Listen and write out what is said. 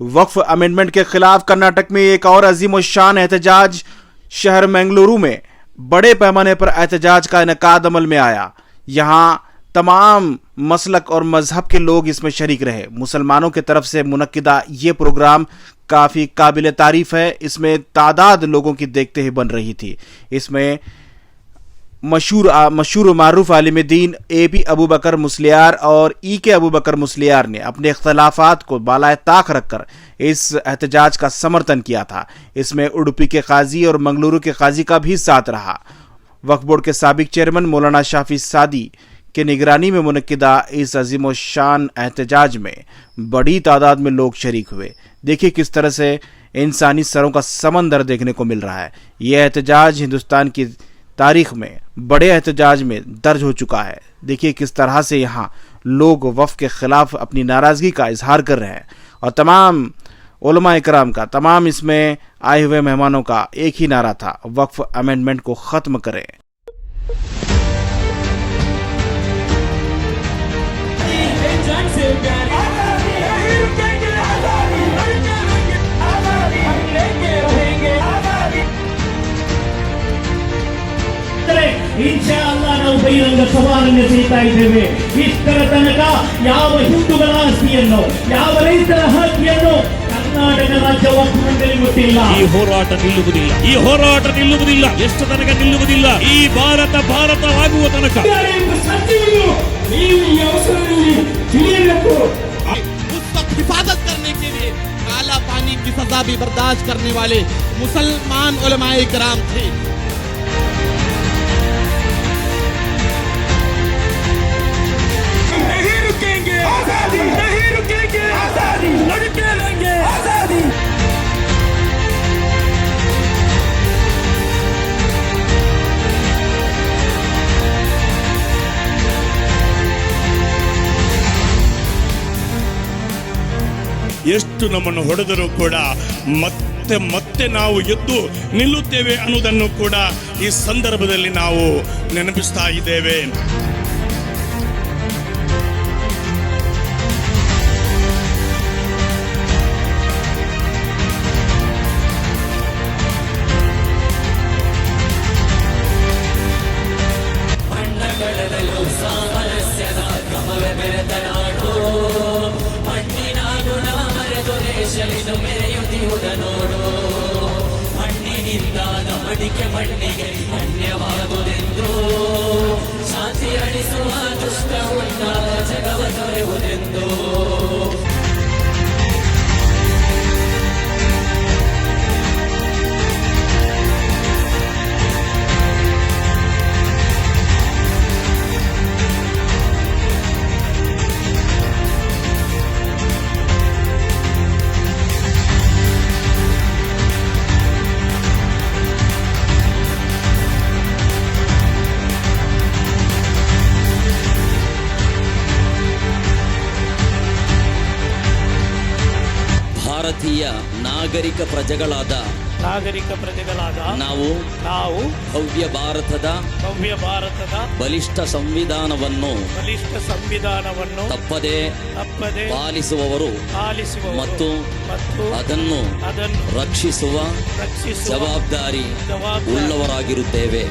वक्फ amendment के खिलाफ कर्नाटक में एक और अजीम शान एहतजाज। शहर मंगलुरु में बड़े पैमाने पर एहतजाज का इनेकाद अमल में आया। यहां तमाम मसलक और मजहब के लोग इसमें शरीक रहे। मुसलमानों की तरफ से मुनक्किदा ये प्रोग्राम काफ़ी काबिल तारीफ है। इसमें तादाद लोगों की देखते ही बन रही थी। इसमें मशहूर मारूफ आलिम दीन A.P. अबू बकर मुस्लियार और E.K. अबू बकर मुस्लियार ने अपने इख्तलाफात को बालाए ताक रखकर इस एहतजाज का समर्थन किया था। इसमें उडुपी के काजी और मंगलुरु के काजी का भी साथ रहा। वक्फ बोर्ड के साबिक चेयरमैन मौलाना शाफी सादी के निगरानी में मुनक्किदा इस अजीम शान एहतजाज में बड़ी तादाद में लोग शरीक हुए। देखिए किस तरह से इंसानी सरों का समंदर देखने को मिल रहा है। यह एहतजाज हिंदुस्तान की तारीख में बड़े एहतजाज में दर्ज हो चुका है। देखिए किस तरह से यहाँ लोग वक्फ के खिलाफ अपनी नाराज़गी का इजहार कर रहे हैं और तमाम उलमा इकराम का, तमाम इसमें आए हुए मेहमानों का एक ही नारा था, वक्फ अमेंडमेंट को ख़त्म करें। ಇನ್ಶಾಅಲ್ಲಾಹ್ ನಾವು ಬಹಿರಂಗ ಸವಾಲನ್ನು செய்ತಾ ಇದ್ದೇವೆ. ಇಷ್ಟರ ತನಕ ಯಾವ ಹಿಂದೂಗಳ ಆಸ್ತಿಯನ್ನು, ಯಾವ ರೈತರ ಹಕ್ಕಿಯನ್ನು ಕರ್ನಾಟಕ ರಾಜ್ಯ ವಕ್ಫ್ ಮಂಡಳಿ ಮುಟ್ಟಿಲ್ಲ. ಈ ಹೋರಾಟ ನಿಲ್ಲುವುದಿಲ್ಲ. ಎಷ್ಟು ತನಕ ನಿಲ್ಲುವುದಿಲ್ಲ? ಈ ಭಾರತವಾಗುವ ತನಕ ನೀವು ಈ ಅವಸರದಲ್ಲಿ ತಿಳಿಯಬೇಕು. उस वक्त हिफाजत करने के लिए काला पानी की सजा भी बर्दाश्त करने वाले मुसलमान उलमाए किराम थे। ಎಷ್ಟು ನಮ್ಮನ್ನು ಹೊಡೆದರೂ ಕೂಡ ಮತ್ತೆ ನಾವು ಎದ್ದು ನಿಲ್ಲುತ್ತೇವೆ ಅನ್ನೋದನ್ನು ಕೂಡ ಈ ಸಂದರ್ಭದಲ್ಲಿ ನಾವು ನೆನಪಿಸ್ತಾ ಇದ್ದೇವೆ. ಮಡಿಕೆ ಮಣ್ಣಿಗೆ ಧನ್ಯವಾಗುವುದೆಂದು, ಶಾಂತಿ ಅಳಿಸುವ ದುಷ್ಟ ಉಂಟಾದ ಜಗವ ತೊರೆಯುವುದೆಂದು. ಭಾರತೀಯ ನಾಗರಿಕ ಪ್ರಜೆಗಳಾದ ನಾವು ಭವ್ಯ ಭಾರತದ ಬಲಿಷ್ಠ ಸಂವಿಧಾನವನ್ನು ತಪ್ಪದೆ ಪಾಲಿಸುವವರು ಮತ್ತು ಅದನ್ನು ರಕ್ಷಿಸುವ ಜವಾಬ್ದಾರಿ ಉಳ್ಳವರಾಗಿರುತ್ತೇವೆ.